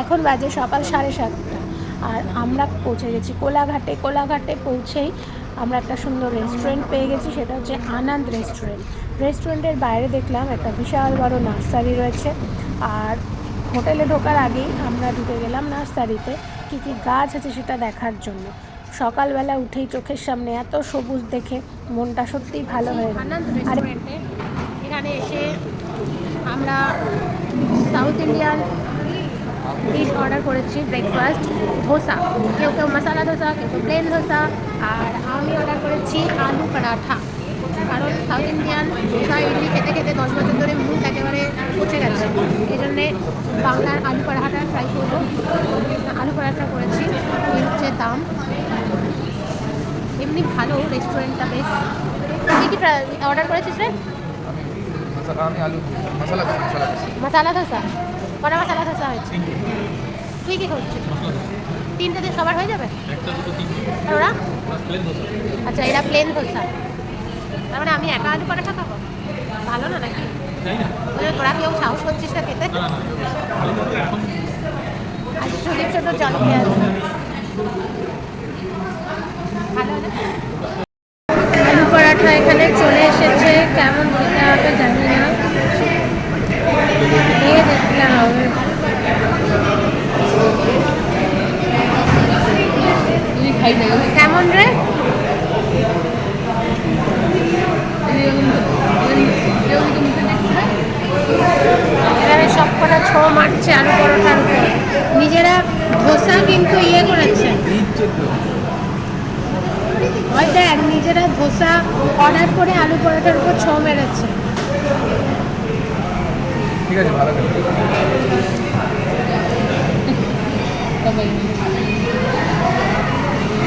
এখন বাজে সকাল 7:30 আর আমরা পৌঁছে গেছি কোলাঘাটে। কোলাঘাটে পৌঁছেই আমরা একটা সুন্দর রেস্টুরেন্ট পেয়ে গেছি, সেটা হচ্ছে আনন্দ রেস্টুরেন্ট। রেস্টুরেন্টের বাইরে দেখলাম একটা বিশাল বড় নার্সারি রয়েছে, আর হোটেলে ঢোকার আগেই আমরা ঢুকে গেলাম নার্সারিতে কী কী গাছ আছে সেটা দেখার জন্য। সকালবেলা উঠেই চোখের সামনে এত সবুজ দেখে মনটা সত্যিই ভালো হয়ে গেল। আনন্দ রেস্টুরেন্টে এখানে এসে আমরা সাউথ ইন্ডিয়ান ডিশ অর্ডার করেছি, ব্রেকফাস্ট ধোসা। কেউ কেউ মশালা ধোসা, কেউ কেউ প্লেন ধোসা, আর আমি অর্ডার করেছি আলু পরাঠা। কারণ সাউথ ইন্ডিয়ান ধোসা ইডলি খেতে খেতে 10 বছর ধরে মুখ একেবারে পচে গেছে, এই জন্যে বাংলার আলু পরাঠাটা ট্রাই করবো। আলু পরাঠা করেছি, এই হচ্ছে দাম। এমনি ভালো রেস্টুরেন্টটা, বেশ। কী কী অর্ডার করেছিস রে? মশালা ধোসা। কটা মশালা ধোসা হয়েছে? তুই কী করছিস? তিনটেতে সবার হয়ে যাবে? আর ওরা? আচ্ছা, এরা প্লেন ধোসা। তার মানে আমি একা আলু পরাঠা খাবো? ভালো না নাকি? তোরা কেউ সাহস করছিস না খেতে? আর সুদীপ ছোট জল খেয়ে আছে। ভালো না? আলু পরাঠা এখানে চলে এসেছে, কেমন খেতে হবে জানি না, খেয়ে দেখতে হবে। কেমন রে? এবারে সব কটা ছো মারছে আলু পরোটার উপর। নিজেরা ধোসা কিন্তু ইয়ে করেছে, ওই দেখ নিজেরা ধোসা অর্ডার করে আলু পরোটার উপর ছো মেরেছে। ঠিক আছে, ভালো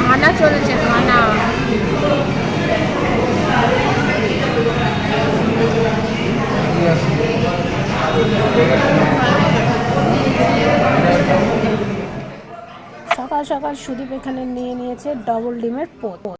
খানা চলেছে, খানা। সকাল সকাল সুদীপ এখানে নিয়ে নিয়েছে ডবল ডিমের পোচ।